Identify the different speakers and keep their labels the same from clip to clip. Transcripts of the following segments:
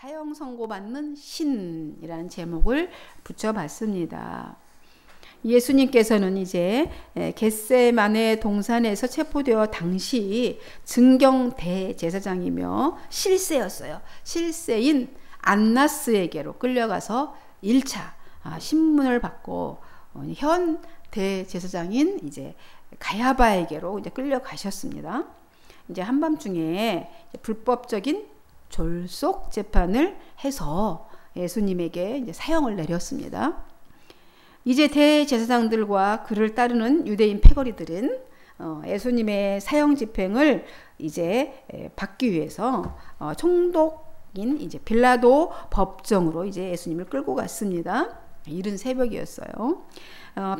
Speaker 1: 사형 선고받는 신이라는 제목을 붙여봤습니다. 예수님께서는 이제 겟세마네 동산에서 체포되어 당시 증경 대제사장이며 실세였어요. 실세인 안나스에게로 끌려가서 1차 신문을 받고 현 대제사장인 이제 가야바에게로 이제 끌려가셨습니다. 이제 한밤중에 불법적인 졸속 재판을 해서 예수님에게 이제 사형을 내렸습니다. 이제 대제사장들과 그를 따르는 유대인 패거리들은 예수님의 사형 집행을 이제 받기 위해서 총독인 이제 빌라도 법정으로 이제 예수님을 끌고 갔습니다. 이른 새벽이었어요.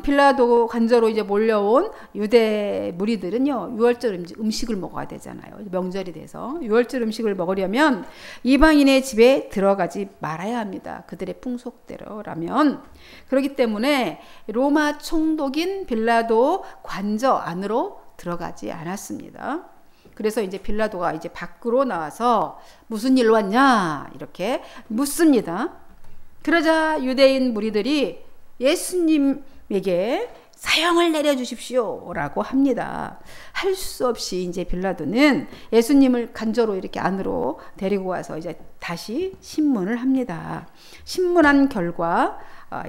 Speaker 1: 빌라도 관저로 이제 몰려온 유대 무리들은요, 유월절 음식을 먹어야 되잖아요. 명절이 돼서 유월절 음식을 먹으려면 이방인의 집에 들어가지 말아야 합니다. 그들의 풍속대로라면. 그렇기 때문에 로마 총독인 빌라도 관저 안으로 들어가지 않았습니다. 그래서 이제 빌라도가 이제 밖으로 나와서 무슨 일로 왔냐 이렇게 묻습니다. 그러자 유대인 무리들이 예수님에게 사형을 내려주십시오 라고 합니다. 할 수 없이 이제 빌라도는 예수님을 간저로 이렇게 안으로 데리고 와서 이제 다시 신문을 합니다. 신문한 결과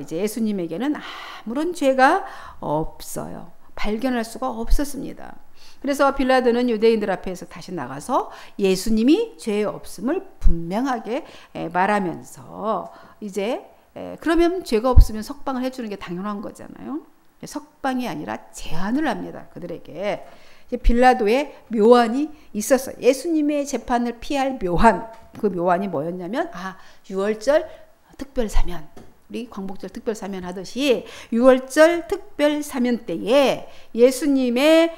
Speaker 1: 이제 예수님에게는 아무런 죄가 없어요. 발견할 수가 없었습니다. 그래서 빌라도는 유대인들 앞에서 다시 나가서 예수님이 죄 없음을 분명하게 말하면서 이제 그러면 죄가 없으면 석방을 해주는 게 당연한 거잖아요. 석방이 아니라 제안을 합니다. 그들에게. 빌라도의 묘안이 있었어요. 예수님의 재판을 피할 묘안. 그 묘안이 뭐였냐면 유월절 특별 사면. 우리 광복절 특별 사면 하듯이 유월절 특별 사면 때에 예수님을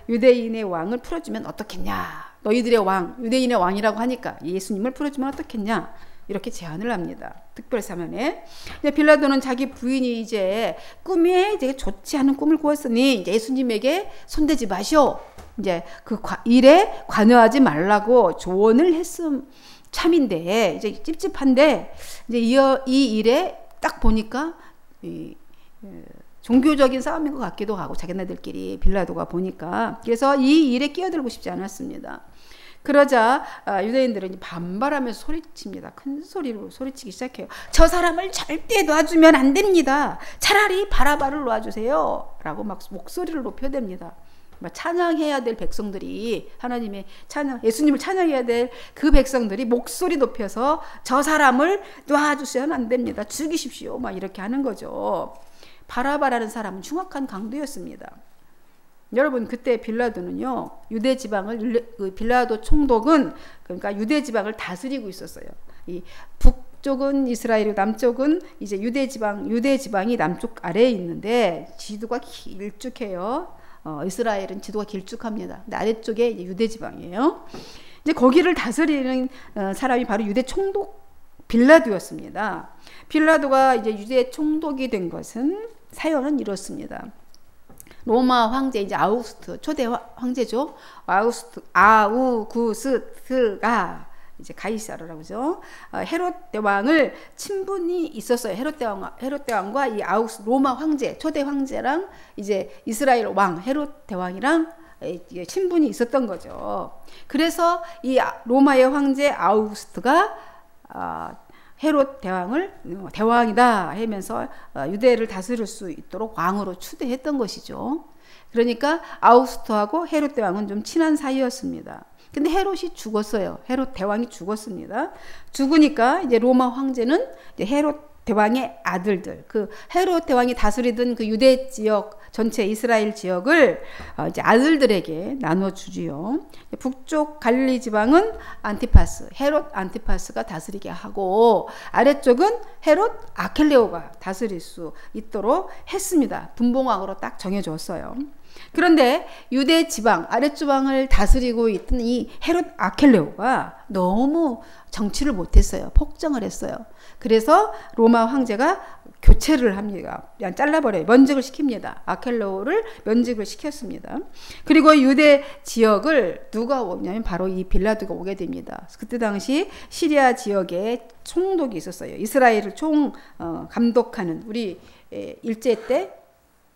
Speaker 1: 유대인의 왕을 풀어주면 어떻겠냐. 너희들의 왕, 유대인의 왕이라고 하니까 예수님을 풀어주면 어떻겠냐. 이렇게 제안을 합니다. 특별 사면에. 빌라도는 자기 부인이 이제 꿈에 되게 좋지 않은 꿈을 꾸었으니 이제 예수님에게 손대지 마시오. 이제 그 일에 관여하지 말라고 조언을 했음 참인데 이제 찝찝한데 이제 이 일에 딱 보니까 종교적인 싸움인 것 같기도 하고 자기네들끼리 빌라도가 보니까 그래서 이 일에 끼어들고 싶지 않았습니다. 그러자 유대인들은 반발하면서 소리칩니다. 큰 소리로 소리치기 시작해요. 저 사람을 절대 놔주면 안 됩니다. 차라리 바라바를 놔주세요. 라고 막 목소리를 높여댑니다. 찬양해야 될 백성들이 하나님의 예수님을 찬양해야 될 그 백성들이 목소리 높여서 저 사람을 놔주셔는 안 됩니다. 죽이십시오. 막 이렇게 하는 거죠. 바라바라는 사람은 흉악한 강도였습니다. 여러분 그때 빌라도는요 유대 지방을 빌라도 총독은 그러니까 유대 지방을 다스리고 있었어요. 이 북쪽은 이스라엘이고 남쪽은 이제 유대 지방이 남쪽 아래에 있는데 지도가 길쭉해요. 이스라엘은 지도가 길쭉합니다. 근데 아래쪽에 이제 유대 지방이에요. 이제 거기를 다스리는 사람이 바로 유대 총독 빌라도였습니다. 빌라도가 이제 유대 총독이 된 것은 사연은 이렇습니다. 로마 황제 이제 아우구스트 초대 황제죠. 아우구스트가 이제 가이사르라고 그러죠. 헤롯 대왕을 친분이 있었어요. 헤롯 대왕과 이 로마 황제 초대 황제랑 이제 이스라엘 왕 헤롯 대왕이랑 친분이 있었던 거죠. 그래서 이 로마의 황제 아우구스트가 헤롯 대왕을 대왕이다 하면서 유대를 다스릴 수 있도록 왕으로 추대했던 것이죠. 그러니까 아우구스트하고 헤롯 대왕은 좀 친한 사이였습니다. 근데 헤롯이 죽었어요. 헤롯 대왕이 죽었습니다. 죽으니까 이제 로마 황제는 이제 헤롯 대왕의 아들들, 그 헤롯 대왕이 다스리던 그 유대 지역 전체 이스라엘 지역을 이제 아들들에게 나눠주지요. 북쪽 갈릴리 지방은 헤롯 안티파스가 다스리게 하고 아래쪽은 헤롯 아켈레오가 다스릴 수 있도록 했습니다. 분봉왕으로 딱 정해줬어요. 그런데 유대 지방 아랫지방을 다스리고 있던 이 헤롯 아켈레오가 너무 정치를 못했어요. 폭정을 했어요. 그래서 로마 황제가 교체를 합니다. 그냥 잘라버려요. 면직을 시킵니다. 아켈로를 면직을 시켰습니다. 그리고 유대 지역을 누가 오냐면 바로 이 빌라도가 오게 됩니다. 그때 당시 시리아 지역에 총독이 있었어요. 이스라엘을 감독하는 우리 일제 때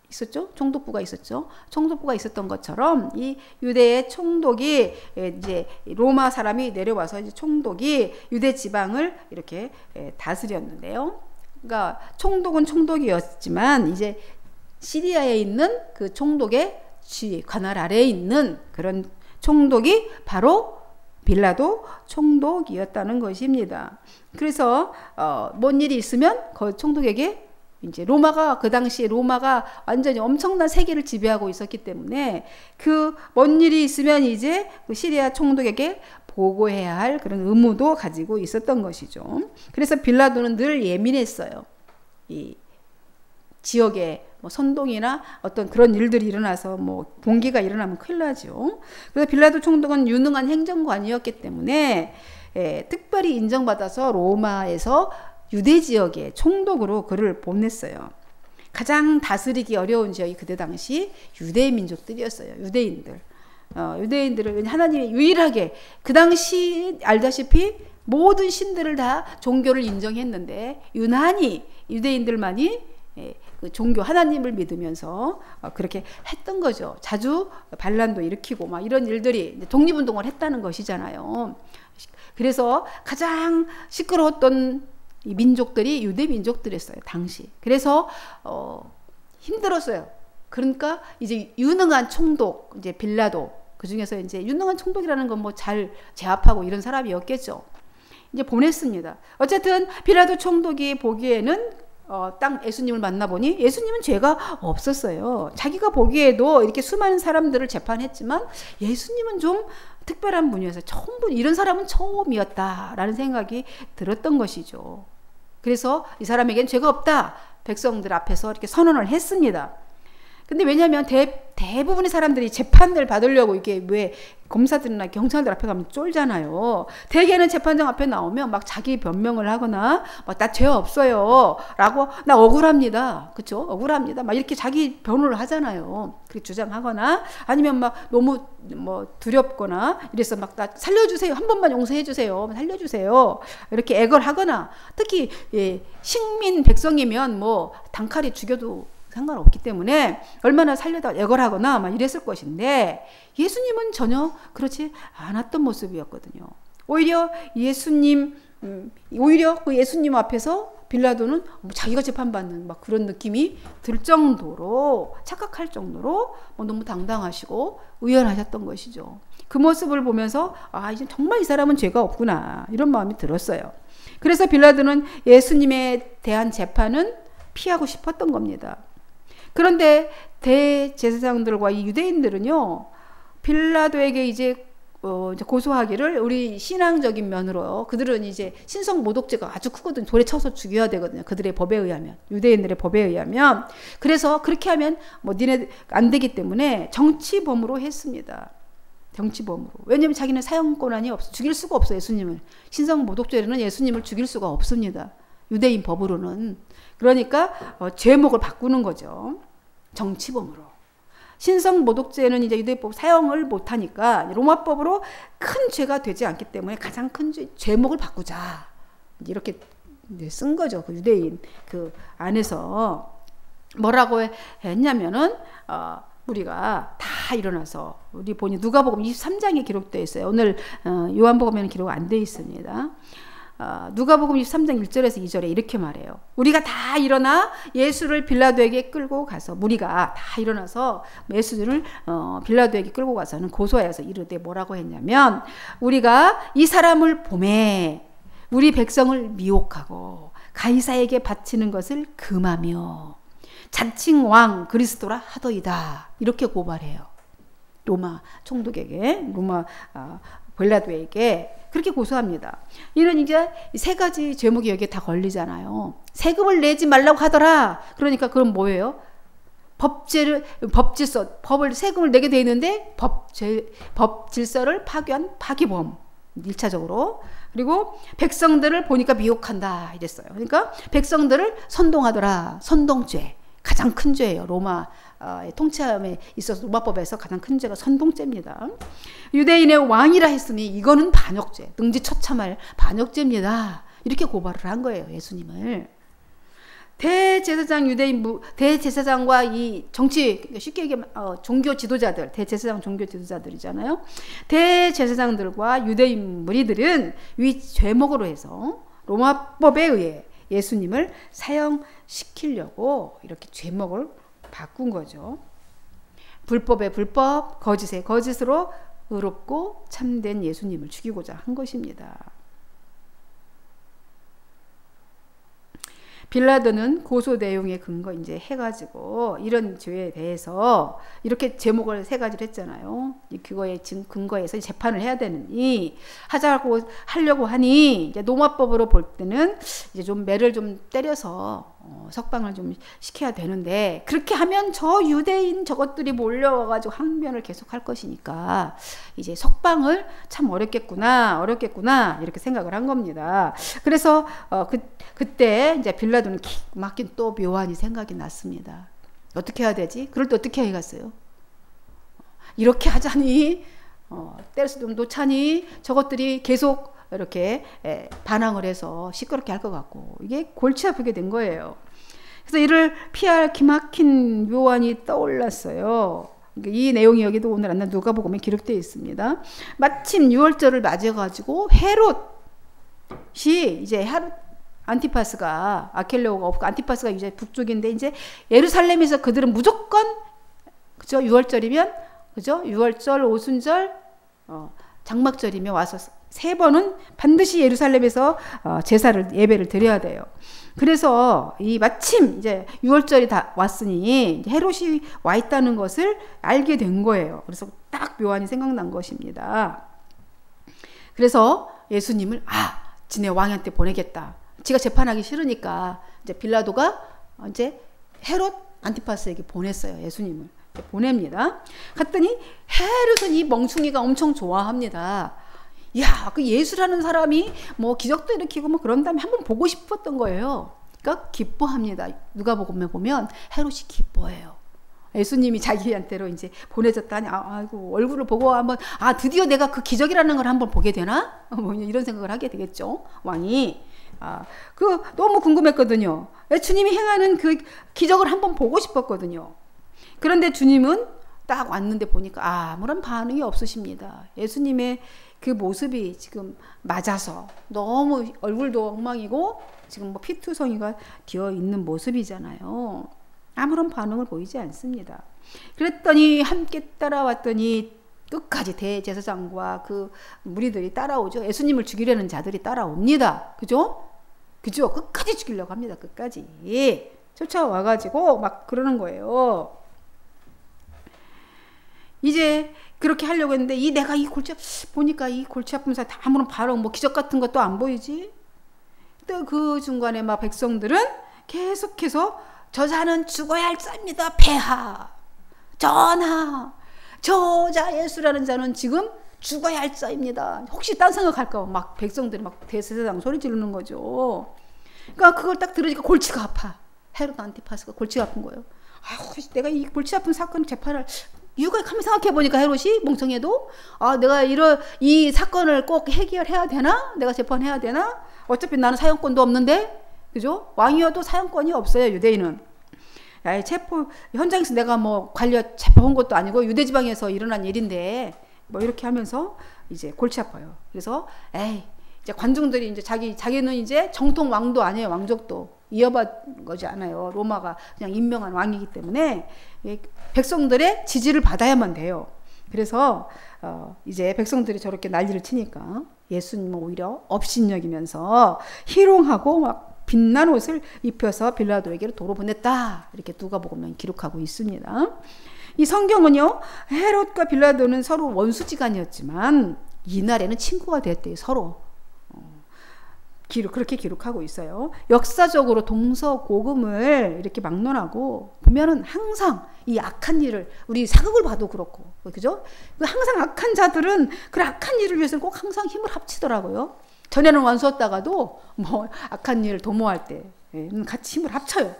Speaker 1: 있었죠? 총독부가 있었죠. 총독부가 있었던 것처럼 이 유대의 총독이 이제 로마 사람이 내려와서 이제 총독이 유대 지방을 이렇게 다스렸는데요. 그러니까 총독은 총독이었지만 이제 시리아에 있는 그 총독의 관할 아래에 있는 그런 총독이 바로 빌라도 총독이었다는 것입니다. 그래서 뭔 일이 있으면 그 총독에게 이제 그 당시에 로마가 완전히 엄청난 세계를 지배하고 있었기 때문에 그 뭔 일이 있으면 이제 그 시리아 총독에게 보고해야 할 그런 의무도 가지고 있었던 것이죠. 그래서 빌라도는 늘 예민했어요. 이 지역에 뭐 선동이나 어떤 그런 일들이 일어나서 뭐 봉기가 일어나면 큰일 나죠. 그래서 빌라도 총독은 유능한 행정관이었기 때문에 특별히 인정받아서 로마에서 유대 지역의 총독으로 그를 보냈어요. 가장 다스리기 어려운 지역이 그때 당시 유대 민족들이었어요. 유대인들. 유대인들을 하나님이 유일하게 그 당시 알다시피 모든 신들을 다 종교를 인정했는데 유난히 유대인들만이 그 종교 하나님을 믿으면서 그렇게 했던 거죠. 자주 반란도 일으키고 막 이런 일들이 독립운동을 했다는 것이잖아요. 그래서 가장 시끄러웠던 이 민족들이 유대 민족들이었어요, 당시. 그래서 힘들었어요. 그러니까 이제 유능한 총독, 이제 빌라도, 그 중에서 이제 유능한 총독이라는 건 뭐 잘 제압하고 이런 사람이었겠죠. 이제 보냈습니다. 어쨌든 빌라도 총독이 보기에는 땅 예수님을 만나보니 예수님은 죄가 없었어요. 자기가 보기에도 이렇게 수많은 사람들을 재판했지만 예수님은 좀 특별한 분이어서 이런 사람은 처음이었다라는 생각이 들었던 것이죠. 그래서 이 사람에겐 죄가 없다. 백성들 앞에서 이렇게 선언을 했습니다. 근데 왜냐하면 대부분의 사람들이 재판을 받으려고 이게 왜 검사들이나 경찰들 앞에 가면 쫄잖아요. 대개는 재판장 앞에 나오면 막 자기 변명을 하거나 막 나 죄 없어요 라고 나 억울합니다. 그쵸? 억울합니다. 막 이렇게 자기 변호를 하잖아요. 그렇게 주장하거나 아니면 막 너무 뭐 두렵거나 이래서 막 나 살려주세요. 한 번만 용서해 주세요. 살려주세요. 이렇게 애걸 하거나 특히 식민 백성이면 뭐 단칼에 죽여도 상관없기 때문에 얼마나 살려다 애걸하거나 막 이랬을 것인데 예수님은 전혀 그렇지 않았던 모습이었거든요. 오히려 그 예수님 앞에서 빌라도는 자기가 재판받는 막 그런 느낌이 들 정도로 착각할 정도로 너무 당당하시고 의연하셨던 것이죠. 그 모습을 보면서 이제 정말 이 사람은 죄가 없구나 이런 마음이 들었어요. 그래서 빌라도는 예수님에 대한 재판은 피하고 싶었던 겁니다. 그런데 대제사장들과 이 유대인들은요, 빌라도에게 이제 고소하기를 우리 신앙적인 면으로 그들은 이제 신성 모독죄가 아주 크거든. 돌에 쳐서 죽여야 되거든요. 그들의 법에 의하면, 유대인들의 법에 의하면. 그래서 그렇게 하면 뭐 니네 안 되기 때문에 정치범으로 했습니다. 정치범으로. 왜냐하면 자기는 사형 권한이 없어. 죽일 수가 없어요. 예수님을. 신성 모독죄로는 예수님을 죽일 수가 없습니다. 유대인 법으로는. 그러니까 죄목을 바꾸는 거죠. 정치범으로. 신성 모독죄는 이제 유대법 사용을 못하니까 로마법으로 큰 죄가 되지 않기 때문에 가장 큰 죄목을 바꾸자. 이렇게 쓴 거죠. 그 유대인 그 안에서 뭐라고 했냐면은 우리가 다 일어나서 우리 보니 누가복음 23장에 기록되어 있어요. 오늘 요한복음에는 기록 안 되어 있습니다. 누가복음 23장 1절에서 2절에 이렇게 말해요. 우리가 다 일어나 예수를 빌라도에게 끌고 가서 무리가 다 일어나서 예수를 빌라도에게 끌고 가서는 고소하여서 이르되 뭐라고 했냐면 우리가 이 사람을 보매 우리 백성을 미혹하고 가이사에게 바치는 것을 금하며 자칭 왕 그리스도라 하더이다. 이렇게 고발해요. 로마 총독에게 빌라도에게 그렇게 고소합니다. 이런 이제 세 가지 제목이 여기에 다 걸리잖아요. 세금을 내지 말라고 하더라. 그러니까 그건 뭐예요? 세금을 내게 돼 있는데 법 질서를 파괴한 파기범. 1차적으로. 그리고 백성들을 보니까 미혹한다 이랬어요. 그러니까 백성들을 선동하더라. 선동죄. 가장 큰 죄예요. 로마 통치함에 있어서 로마법에서 가장 큰 죄가 선동죄입니다. 유대인의 왕이라 했으니 이거는 반역죄, 능지처참할 반역죄입니다. 이렇게 고발을 한 거예요. 예수님을. 대제사장 대제사장과 이 정치, 쉽게 얘기하면 종교 지도자들, 대제사장 종교 지도자들이잖아요. 대제사장들과 유대인 무리들은 위 죄목으로 해서 로마법에 의해 예수님을 사형시키려고 이렇게 죄목을 바꾼 거죠. 불법의 불법, 거짓의 거짓으로 의롭고 참된 예수님을 죽이고자 한 것입니다. 빌라도는 고소 내용에 근거 이제 해가지고 이런 죄에 대해서 이렇게 제목을 세 가지로 했잖아요. 그거에 지금 근거해서 재판을 해야 되느니 하려고 하니 이제 로마법으로 볼 때는 이제 좀 매를 좀 때려서 석방을 좀 시켜야 되는데 그렇게 하면 저 유대인 저것들이 몰려와가지고 항변을 계속 할 것이니까 이제 석방을 참 어렵겠구나 이렇게 생각을 한 겁니다. 그래서 그때 이제 빌라도는 막힌 또 묘한이 생각이 났습니다. 어떻게 해야 되지? 그럴 때 어떻게 해갔어요? 이렇게 하자니 때려서 좀 놓자니 저것들이 계속 이렇게 반항을 해서 시끄럽게 할 것 같고 이게 골치 아프게 된 거예요. 그래서 이를 피할 기막힌 묘안이 떠올랐어요. 이 내용이 여기도 오늘 안 나 누가복음에 기록되어 있습니다. 마침 유월절을 맞아가지고 헤롯이 이제 안티파스가 아켈레오가 없고 안티파스가 이제 북쪽인데 이제 예루살렘에서 그들은 무조건 그죠? 유월절이면 그죠? 유월절, 오순절, 장막절이면 와서 3번은 반드시 예루살렘에서 제사를 예배를 드려야 돼요. 그래서 이 마침 이제 6월절이 다 왔으니 헤롯이 와 있다는 것을 알게 된 거예요. 그래서 딱 묘안이 생각난 것입니다. 그래서 예수님을 지네 왕한테 보내겠다. 지가 재판하기 싫으니까 이제 빌라도가 이제 헤롯 안티파스에게 보냈어요. 예수님을 보냅니다. 갔더니 헤롯은 이 멍충이가 엄청 좋아합니다. 야, 그 예수라는 사람이 뭐 기적도 일으키고 뭐 그런 다음에 한번 보고 싶었던 거예요. 그러니까 기뻐합니다. 누가복음에 보면 헤롯이 기뻐해요. 예수님이 자기한테로 이제 보내졌다니, 아이고 얼굴을 보고 한번 드디어 내가 그 기적이라는 걸 한번 보게 되나? 뭐 이런 생각을 하게 되겠죠. 왕이 그 너무 궁금했거든요. 주님이 행하는 그 기적을 한번 보고 싶었거든요. 그런데 주님은 딱 왔는데 보니까 아무런 반응이 없으십니다. 예수님의 그 모습이 지금 맞아서 너무 얼굴도 엉망이고 지금 뭐 피투성이가 되어 있는 모습이잖아요. 아무런 반응을 보이지 않습니다. 그랬더니 함께 따라왔더니 끝까지 대제사장과 그 무리들이 따라오죠. 예수님을 죽이려는 자들이 따라옵니다. 그죠? 끝까지 죽이려고 합니다. 끝까지 쫓아와가지고 막 그러는 거예요. 이제 그렇게 하려고 했는데 내가 이 골치 보니까 이 골치 아픈 사람 아무런 반응 뭐 기적 같은 것도 안 보이지. 또 그 중간에 막 백성들은 계속해서 저자는 죽어야 할 자입니다. 폐하 전하 저자 예수라는 자는 지금 죽어야 할 자입니다. 혹시 딴 생각할까 막 백성들이 막 대제사장 소리 지르는 거죠. 그러니까 그걸 딱 들으니까 골치가 아파. 헤롯 안티파스가 골치가 아픈 거예요. 내가 이 골치 아픈 사건 재판을 이유가 가만 생각해 보니까 헤롯이 멍청해도 내가 이 사건을 꼭 해결해야 되나? 내가 재판해야 되나? 어차피 나는 사형권도 없는데, 그죠? 왕이어도 사형권이 없어요, 유대인은. 체포 현장에서 내가 뭐 체포한 것도 아니고 유대 지방에서 일어난 일인데 뭐 이렇게 하면서 이제 골치 아파요. 그래서 이제 관중들이 이제 자기는 이제 정통 왕도 아니에요, 왕족도 이어받은 거지 않아요. 로마가 그냥 임명한 왕이기 때문에 백성들의 지지를 받아야만 돼요. 그래서 이제 백성들이 저렇게 난리를 치니까 예수님은 오히려 업신여기면서 희롱하고 막 빛난 옷을 입혀서 빌라도에게로 도로 보냈다. 이렇게 누가복음에 기록하고 있습니다. 이 성경은요, 헤롯과 빌라도는 서로 원수지간이었지만 이날에는 친구가 됐대요. 서로. 그렇게 기록하고 있어요. 역사적으로 동서고금을 이렇게 막론하고 보면은 항상 이 악한 일을 우리 사극을 봐도 그렇고 그죠? 항상 악한 자들은 그 악한 일을 위해서 꼭 항상 힘을 합치더라고요. 전에는 원수였다가도 뭐 악한 일을 도모할 때 같이 힘을 합쳐요.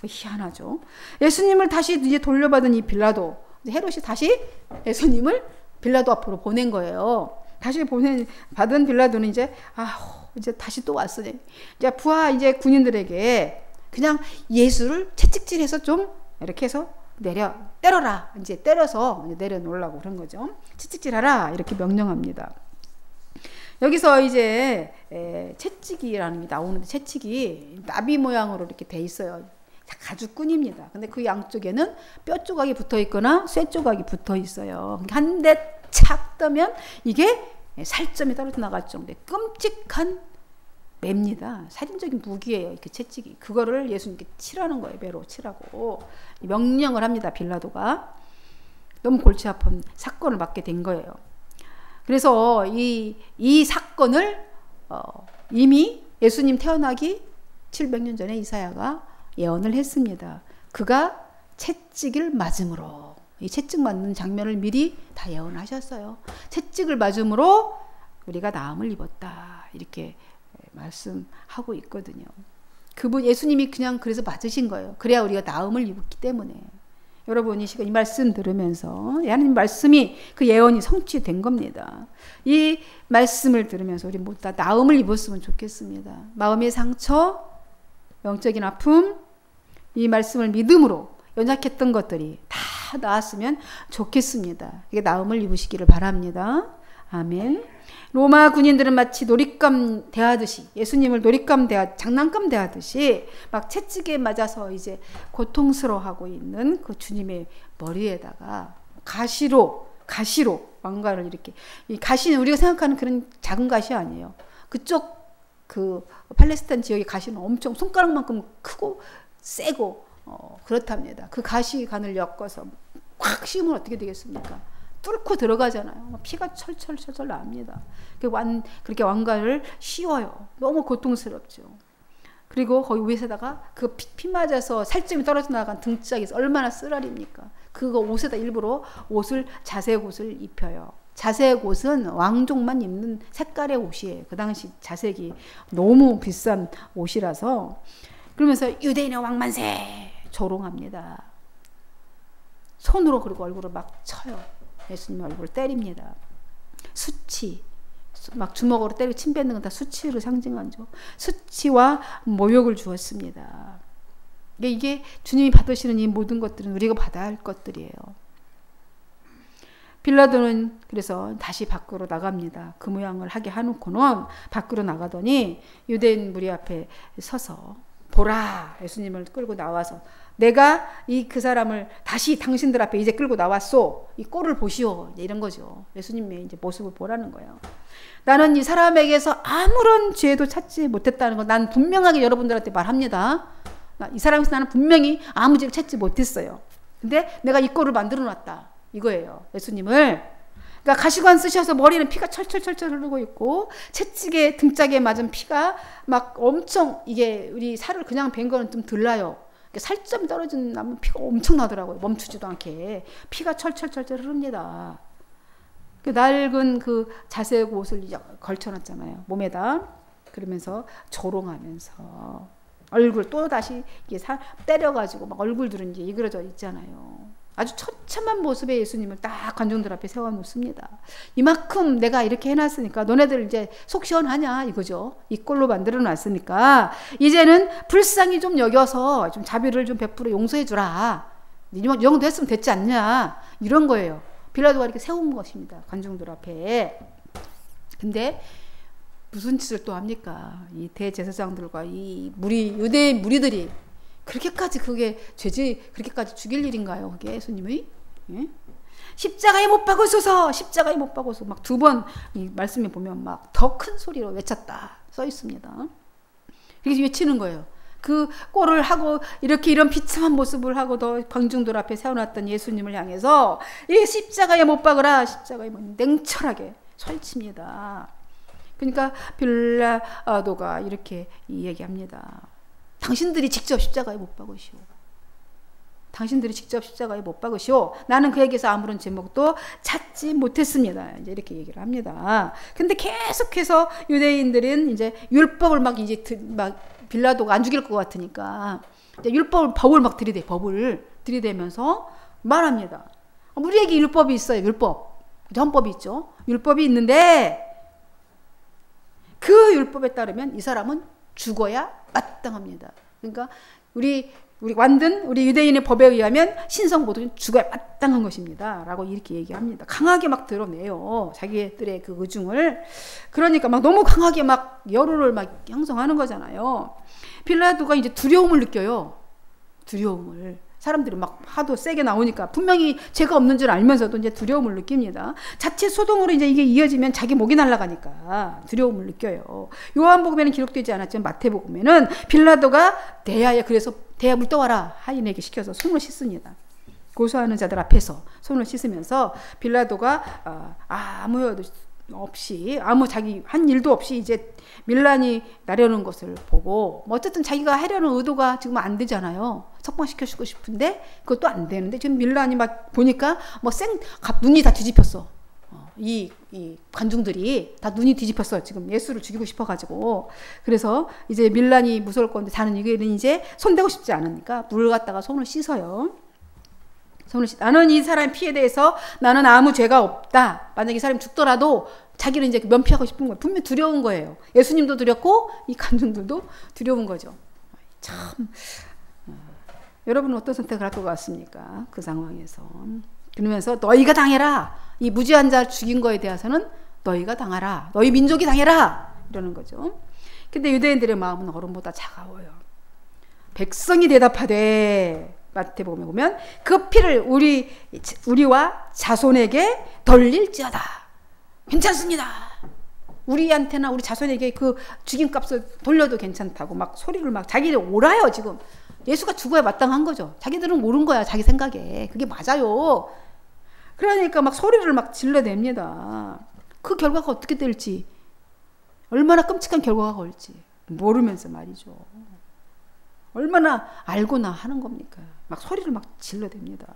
Speaker 1: 희한하죠. 예수님을 다시 이제 돌려받은 이 빌라도, 헤롯이 다시 예수님을 빌라도 앞으로 보낸 거예요. 다시 받은 빌라도는 이제 이제 다시 또 왔어. 이제 부하 이제 군인들에게 그냥 예수를 채찍질해서 좀 이렇게 해서 때려라. 이제 때려서 이제 내려놓으려고 그런 거죠. 채찍질하라 이렇게 명령합니다. 여기서 이제 채찍이라는 게 나오는데, 채찍이 나비 모양으로 이렇게 돼 있어요. 가죽끈입니다. 근데 그 양쪽에는 뼈 조각이 붙어 있거나 쇠 조각이 붙어 있어요. 한 대 착 떠면 이게 살점이 떨어져 나갈 정도의 끔찍한 맵니다. 살인적인 무기예요. 이렇게 채찍이. 그거를 예수님께 치라는 거예요. 배로 치라고 명령을 합니다. 빌라도가. 너무 골치 아픈 사건을 맡게 된 거예요. 그래서 이 사건을 이미 예수님 태어나기 700년 전에 이사야가 예언을 했습니다. 그가 채찍을 맞음으로, 이 채찍 맞는 장면을 미리 다 예언하셨어요. 채찍을 맞음으로 우리가 나음을 입었다 이렇게 말씀하고 있거든요. 그분 예수님이 그냥 그래서 맞으신 거예요. 그래야 우리가 나음을 입었기 때문에. 여러분 이 말씀 들으면서 하나님 말씀이 그 예언이 성취된 겁니다. 이 말씀을 들으면서 우리 모두 다 나음을 입었으면 좋겠습니다. 마음의 상처, 영적인 아픔, 이 말씀을 믿음으로 연약했던 것들이 다 나았으면 좋겠습니다. 이게 나음을 입으시기를 바랍니다. 아멘. 로마 군인들은 마치 놀잇감 대하듯이, 예수님을 장난감 대하듯이 막 채찍에 맞아서 이제 고통스러워하고 있는 그 주님의 머리에다가 가시로 왕관을 이렇게, 이 가시는 우리가 생각하는 그런 작은 가시 아니에요. 그쪽 그 팔레스타인 지역의 가시는 엄청 손가락만큼 크고 세고 그렇답니다. 그 가시관을 엮어서 확 씌우면 어떻게 되겠습니까? 뚫고 들어가잖아요. 피가 철철철철 납니다. 그렇게 왕관을 씌워요. 너무 고통스럽죠. 그리고 거기 위에다가 그 피 맞아서 살점이 떨어져 나간 등짝이 얼마나 쓰라립니까? 그거 옷에다 일부러 자색 옷을 입혀요. 자색 옷은 왕족만 입는 색깔의 옷이에요. 그 당시 자색이 너무 비싼 옷이라서. 그러면서 유대인의 왕만세 조롱합니다. 손으로 그리고 얼굴을 막 쳐요. 예수님 얼굴을 때립니다. 수치, 막 주먹으로 때리고 침 뱉는 건 다 수치를 상징하죠. 수치와 모욕을 주었습니다. 이게 주님이 받으시는 이 모든 것들은 우리가 받아야 할 것들이에요. 빌라도는 그래서 다시 밖으로 나갑니다. 그 모양을 하게 해놓고는 밖으로 나가더니 유대인 무리 앞에 서서 보라, 예수님을 끌고 나와서 내가 그 사람을 다시 당신들 앞에 이제 끌고 나왔소. 이 꼴을 보시오. 이런 거죠. 예수님의 이제 모습을 보라는 거예요. 나는 이 사람에게서 아무런 죄도 찾지 못했다는 거, 난 분명하게 여러분들한테 말합니다. 이 사람에서 나는 분명히 아무 죄를 찾지 못했어요. 근데 내가 이 꼴을 만들어 놨다. 이거예요. 예수님을. 그러니까 가시관 쓰셔서 머리는 피가 철철철철 흐르고 있고, 채찍에 등짝에 맞은 피가 막 엄청, 이게 우리 살을 그냥 벤 거는 좀 덜 나요. 살점이 떨어진 나면 피가 엄청 나더라고요. 멈추지도 않게 피가 철철철철 흐릅니다. 낡은 그 자색 옷을 걸쳐놨잖아요, 몸에다. 그러면서 조롱하면서 얼굴 또 다시 때려가지고 막 얼굴들은 이제 이그러져 있잖아요. 아주 처참한 모습의 예수님을 딱 관중들 앞에 세워놓습니다. 이만큼 내가 이렇게 해놨으니까 너네들 이제 속 시원하냐 이거죠. 이 꼴로 만들어 놨으니까 이제는 불쌍히 좀 여겨서 좀 자비를 좀 베풀어 용서해주라. 이 정도 했으면 됐지 않냐, 이런 거예요. 빌라도가 이렇게 세운 것입니다, 관중들 앞에. 근데 무슨 짓을 또 합니까? 이 대제사장들과 이 유대 무리들이 그렇게까지 그게 그렇게까지 죽일 일인가요? 그게 예수님의? 예? 십자가에 못 박으소서, 십자가에 못 박으소서. 막 2번 이 말씀에 보면 막 더 큰 소리로 외쳤다 써 있습니다. 그래서 외치는 거예요. 그 꼴을 하고 이런 비참한 모습을 하고 더 광중들 앞에 세워놨던 예수님을 향해서 이 십자가에 못 박으라, 십자가에 냉철하게 소리칩니다. 그러니까 빌라도가 이렇게 얘기합니다. 당신들이 직접 십자가에 못 박으시오. 당신들이 직접 십자가에 못 박으시오. 나는 그에게서 아무런 제목도 찾지 못했습니다. 이제 이렇게 얘기를 합니다. 근데 계속해서 유대인들은 이제 율법을 막 빌라도가 안 죽일 것 같으니까 이제 법을 막 들이대면서 말합니다. 우리에게 율법이 있어요. 율법. 헌법이 있죠. 율법이 있는데 그 율법에 따르면 이 사람은 죽어야 마땅합니다. 그러니까 우리 유대인의 법에 의하면 신성 모독은 죽어야 마땅한 것입니다. 라고 이렇게 얘기합니다. 강하게 막 드러내요. 자기들의 그 의중을. 그러니까 막 너무 강하게 막 여론을 막 형성하는 거잖아요. 빌라도가 이제 두려움을 느껴요. 두려움을. 사람들이 막 하도 세게 나오니까 분명히 죄가 없는 줄 알면서도 이제 두려움을 느낍니다. 자칫 소동으로 이제 이게 이어지면 자기 목이 날아가니까 두려움을 느껴요. 요한복음에는 기록되지 않았지만 마태복음에는 빌라도가 그래서 대야물 떠와라 하인에게 시켜서 손을 씻습니다. 고소하는 자들 앞에서 손을 씻으면서 빌라도가 아무 자기 한 일도 없이 이제 밀란이 나려는 것을 보고 어쨌든 자기가 하려는 의도가 지금 안 되잖아요. 석방시켜주고 싶은데 그것도 안 되는데 지금 밀란이 막 보니까 눈이 다 뒤집혔어. 이 관중들이 다 눈이 뒤집혔어. 지금 예수를 죽이고 싶어가지고. 그래서 이제 밀란이 무서울 건데 자는 이게는 이제 손대고 싶지 않으니까 물 갖다가 손을 씻어요. 나는 이 사람의 피에 대해서 나는 아무 죄가 없다. 만약에 이 사람이 죽더라도 자기는 이제 면피하고 싶은 거예요. 분명히 두려운 거예요. 예수님도 두렵고 이 관중들도 두려운 거죠. 참 여러분은 어떤 선택을 할 것 같습니까? 그 상황에서. 그러면서 너희가 당해라. 이 무지한 자 죽인 거에 대해서는 너희가 당하라. 너희 민족이 당해라. 이러는 거죠. 근데 유대인들의 마음은 얼음보다 차가워요. 백성이 대답하되 마태복음에 보면 그 피를 우리와 자손에게 돌릴지어다. 괜찮습니다. 우리한테나 우리 자손에게 그 죽임값을 돌려도 괜찮다고 막 소리를 막 자기들 옳아요. 지금 예수가 죽어야 마땅한 거죠. 자기들은 옳은 거야. 자기 생각에. 그게 맞아요. 그러니까 막 소리를 막 질러댑니다. 그 결과가 어떻게 될지, 얼마나 끔찍한 결과가 올지 모르면서 말이죠. 얼마나 알고나 하는 겁니까? 막 소리를 막 질러댑니다.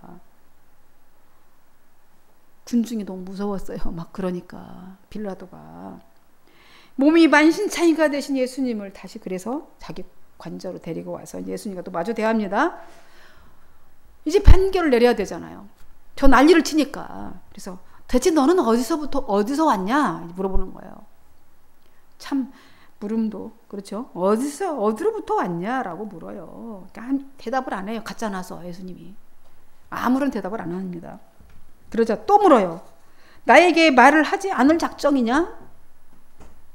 Speaker 1: 군중이 너무 무서웠어요. 막 그러니까 빌라도가 몸이 만신창이가 되신 예수님을 다시 그래서 자기 관저로 데리고 와서 예수님과 또 마주 대합니다. 이제 판결을 내려야 되잖아요. 저 난리를 치니까. 그래서 대체 너는 어디서 왔냐 물어보는 거예요. 참 물음도 그렇죠. 어디로부터 왔냐라고 물어요. 그러니까 대답을 안 해요. 갖다 놔서 예수님이 아무런 대답을 안 합니다. 그러자 또 물어요. 나에게 말을 하지 않을 작정이냐?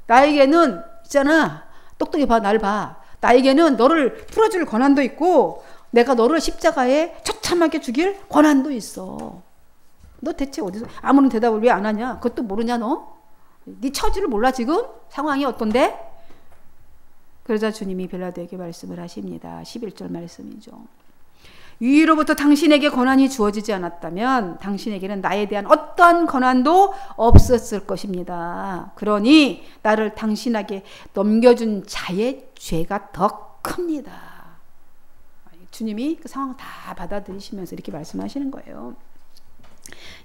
Speaker 1: 나에게는 있잖아. 똑똑히 봐, 날 봐. 나에게는 너를 풀어줄 권한도 있고 내가 너를 십자가에 처참하게 죽일 권한도 있어. 너 대체 어디서 아무런 대답을 왜 안 하냐? 그것도 모르냐 너? 네 처지를 몰라 지금? 상황이 어떤데? 그러자 주님이 빌라도에게 말씀을 하십니다. 11절 말씀이죠. 위로부터 당신에게 권한이 주어지지 않았다면 당신에게는 나에 대한 어떠한 권한도 없었을 것입니다. 그러니 나를 당신에게 넘겨준 자의 죄가 더 큽니다. 주님이 그 상황 다 받아들이시면서 이렇게 말씀하시는 거예요.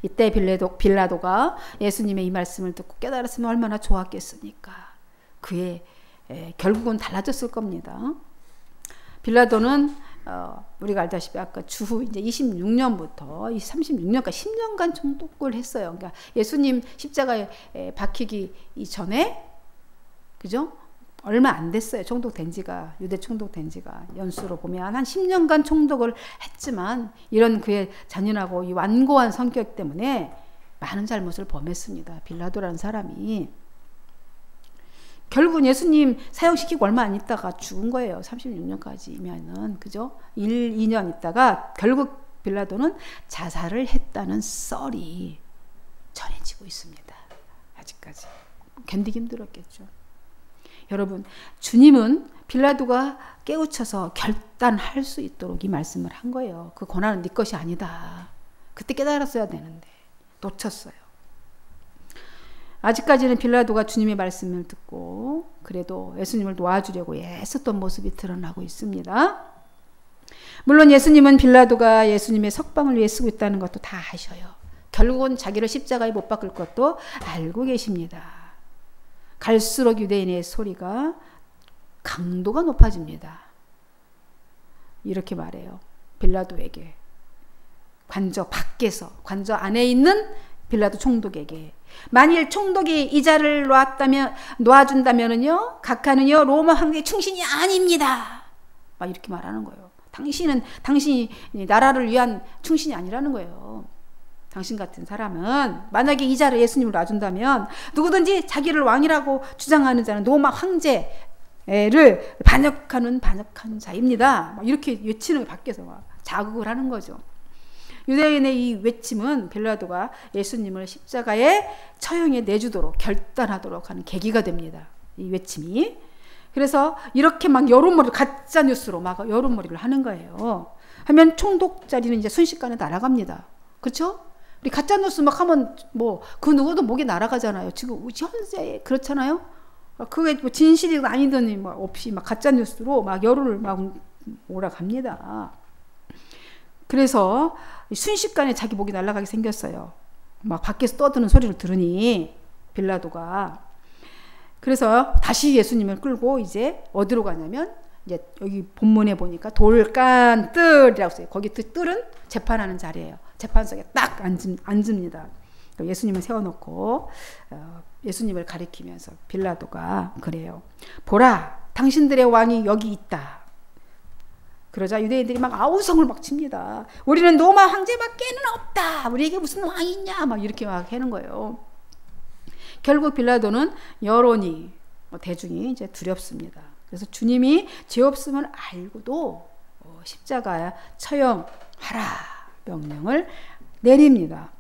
Speaker 1: 이때 빌라도가 예수님의 이 말씀을 듣고 깨달았으면 얼마나 좋았겠습니까? 그의 결국은 달라졌을 겁니다. 빌라도는 우리가 알다시피 아까 주후 이제 26년부터 36년까지 10년간 총독을 했어요. 그러니까 예수님 십자가에 박히기 이전에 그죠? 얼마 안 됐어요. 총독된 지가, 유대 총독된 지가 연수로 보면 한 10년간 총독을 했지만 이런 그의 잔인하고 이 완고한 성격 때문에 많은 잘못을 범했습니다. 빌라도라는 사람이. 결국은 예수님 사형시키고 얼마 안 있다가 죽은 거예요. 36년까지면은. 그죠? 2년 있다가 결국 빌라도는 자살을 했다는 썰이 전해지고 있습니다. 아직까지. 견디기 힘들었겠죠. 여러분, 주님은 빌라도가 깨우쳐서 결단할 수 있도록 이 말씀을 한 거예요. 그 권한은 네 것이 아니다. 그때 깨달았어야 되는데 놓쳤어요. 아직까지는 빌라도가 주님의 말씀을 듣고 그래도 예수님을 놓아주려고 애썼던 모습이 드러나고 있습니다. 물론 예수님은 빌라도가 예수님의 석방을 위해 쓰고 있다는 것도 다 아셔요. 결국은 자기를 십자가에 못 박을 것도 알고 계십니다. 갈수록 유대인의 소리가 강도가 높아집니다. 이렇게 말해요. 빌라도에게. 관저 밖에서, 관저 안에 있는 빌라도 총독에게. 만일 총독이 이 자를 놓아준다면은요, 각하는요, 로마 황제의 충신이 아닙니다. 막 이렇게 말하는 거예요. 당신이 나라를 위한 충신이 아니라는 거예요. 당신 같은 사람은 만약에 이 자를 예수님을 놔준다면 누구든지 자기를 왕이라고 주장하는 자는 로마 황제를 반역한 자입니다. 막 이렇게 외치는 밖에서 막 자극을 하는 거죠. 유대인의 이 외침은 빌라도가 예수님을 십자가에 처형에 내주도록 결단하도록 하는 계기가 됩니다. 이 외침이. 그래서 이렇게 막 여론몰이를 가짜 뉴스로 막 여론몰이를 하는 거예요. 하면 총독 자리는 이제 순식간에 날아갑니다. 그렇죠? 우리 가짜 뉴스 막 하면 뭐 그 누구도 목이 날아가잖아요. 지금 현재 그렇잖아요. 그게 뭐 진실이든 아니든 막 없이 막 가짜 뉴스로 막 여론을 막 몰아갑니다. 그래서 순식간에 자기 목이 날아가게 생겼어요. 막 밖에서 떠드는 소리를 들으니 빌라도가. 그래서 다시 예수님을 끌고 이제 어디로 가냐면 이제 여기 본문에 보니까 돌간뜰이라고 써요. 거기 뜰은 재판하는 자리예요. 재판석에 딱 앉습니다. 예수님을 세워놓고 예수님을 가리키면서 빌라도가 그래요. 보라, 당신들의 왕이 여기 있다. 그러자 유대인들이 막 아우성을 막 칩니다. 우리는 로마 황제밖에는 없다. 우리에게 무슨 왕이 있냐. 막 이렇게 막 하는 거예요. 결국 빌라도는 여론이 대중이 이제 두렵습니다. 그래서 주님이 죄 없음을 알고도 십자가 처형하라 명령을 내립니다.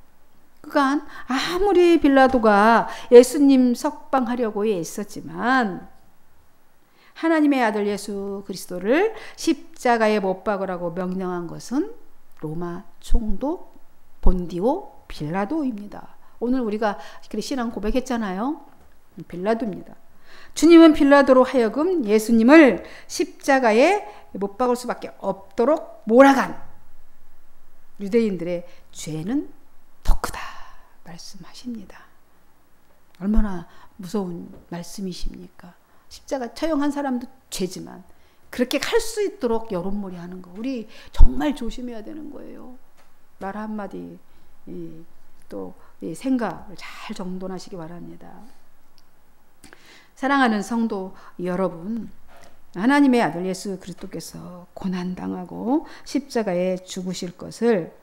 Speaker 1: 그간 아무리 빌라도가 예수님 석방하려고 애썼지만 하나님의 아들 예수 그리스도를 십자가에 못 박으라고 명령한 것은 로마 총독 본디오 빌라도입니다. 오늘 우리가 신앙 고백했잖아요. 빌라도입니다. 주님은 빌라도로 하여금 예수님을 십자가에 못 박을 수밖에 없도록 몰아간 유대인들의 죄는 더 크다 말씀하십니다. 얼마나 무서운 말씀이십니까? 십자가 처형한 사람도 죄지만 그렇게 할 수 있도록 여론몰이 하는 거 우리 정말 조심해야 되는 거예요. 말 한마디 또 생각을 잘 정돈하시기 바랍니다. 사랑하는 성도 여러분, 하나님의 아들 예수 그리스도께서 고난당하고 십자가에 죽으실 것을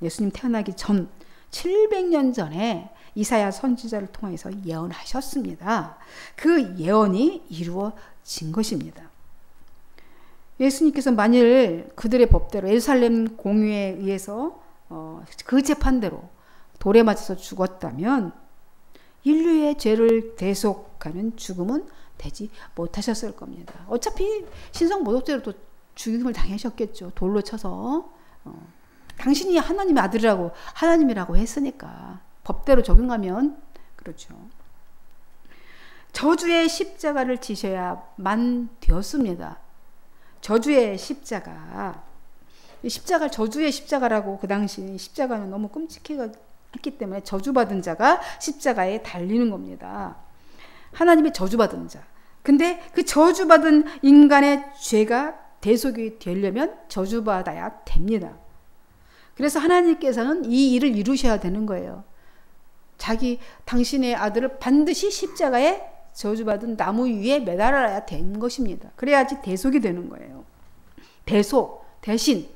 Speaker 1: 예수님 태어나기 전 700년 전에 이사야 선지자를 통해서 예언하셨습니다. 그 예언이 이루어진 것입니다. 예수님께서 만일 그들의 법대로 예루살렘 공의에 의해서 그 재판대로 돌에 맞아서 죽었다면 인류의 죄를 대속하는 죽음은 되지 못하셨을 겁니다. 어차피 신성모독죄로 또 죽임을 당하셨겠죠. 돌로 쳐서. 당신이 하나님의 아들이라고 하나님이라고 했으니까 법대로 적용하면 그렇죠. 저주의 십자가를 지셔야만 되었습니다. 저주의 십자가. 십자가를 저주의 십자가라고 그 당시 십자가는 너무 끔찍했기 때문에 저주받은 자가 십자가에 달리는 겁니다. 하나님의 저주받은 자. 근데 그 저주받은 인간의 죄가 대속이 되려면 저주받아야 됩니다. 그래서 하나님께서는 이 일을 이루셔야 되는 거예요. 당신의 아들을 반드시 십자가에 저주받은 나무 위에 매달아야 된 것입니다. 그래야지 대속이 되는 거예요. 대신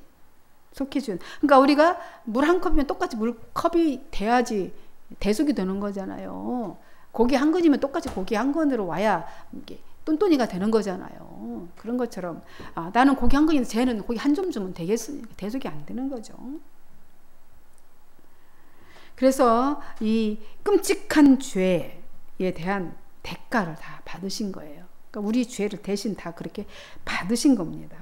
Speaker 1: 속해준. 그러니까 우리가 물 한 컵이면 똑같이 물컵이 돼야지 대속이 되는 거잖아요. 고기 한 근이면 똑같이 고기 한 근으로 와야 이게 똔똔이가 되는 거잖아요. 그런 것처럼 나는 고기 한 근인데 쟤는 고기 한 점 주면 되겠으니까 대속이 안 되는 거죠. 그래서 이 끔찍한 죄에 대한 대가를 다 받으신 거예요. 그러니까 우리 죄를 대신 다 그렇게 받으신 겁니다.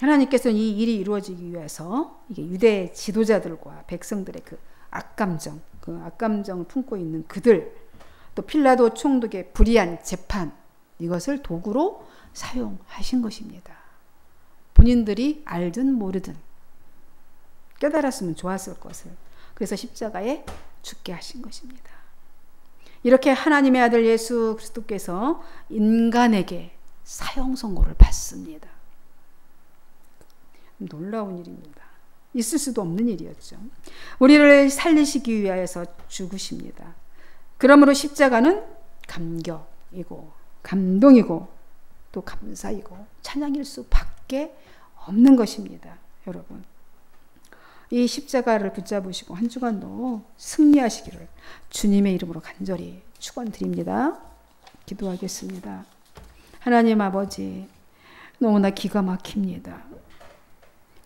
Speaker 1: 하나님께서는 이 일이 이루어지기 위해서 이게 유대 지도자들과 백성들의 그 악감정을 품고 있는 그들, 또 필라도 총독의 불의한 재판, 이것을 도구로 사용하신 것입니다. 본인들이 알든 모르든 깨달았으면 좋았을 것을. 그래서 십자가에 죽게 하신 것입니다. 이렇게 하나님의 아들 예수 그리스도께서 인간에게 사형 선고를 받습니다. 놀라운 일입니다. 있을 수도 없는 일이었죠. 우리를 살리시기 위하여서 죽으십니다. 그러므로 십자가는 감격이고 감동이고 또 감사이고 찬양일 수밖에 없는 것입니다. 여러분, 이 십자가를 붙잡으시고 한 주간도 승리하시기를 주님의 이름으로 간절히 축원드립니다. 기도하겠습니다. 하나님 아버지, 너무나 기가 막힙니다.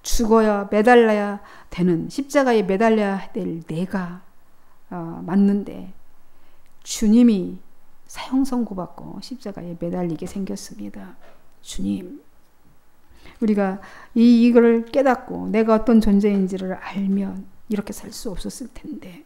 Speaker 1: 죽어야 매달려야 되는, 십자가에 매달려야 될 내가 맞는데 주님이 사형 선고받고 십자가에 매달리게 생겼습니다. 주님, 우리가 이걸 깨닫고 내가 어떤 존재인지를 알면 이렇게 살 수 없었을 텐데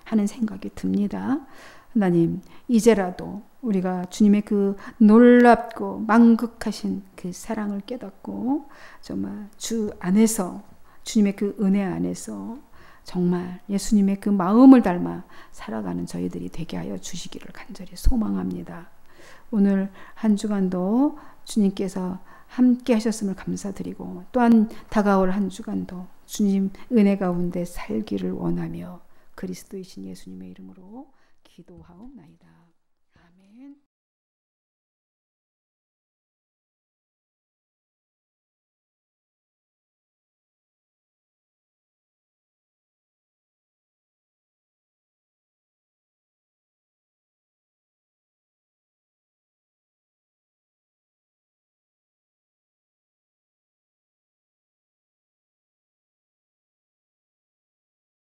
Speaker 1: 하는 생각이 듭니다. 하나님, 이제라도 우리가 주님의 그 놀랍고 만극하신 그 사랑을 깨닫고 정말 주 안에서, 주님의 그 은혜 안에서 정말 예수님의 그 마음을 닮아 살아가는 저희들이 되게 하여 주시기를 간절히 소망합니다. 오늘 한 주간도 주님께서 함께 하셨음을 감사드리고 또한 다가올 한 주간도 주님 은혜 가운데 살기를 원하며 그리스도이신 예수님의 이름으로 기도하옵나이다. 아멘.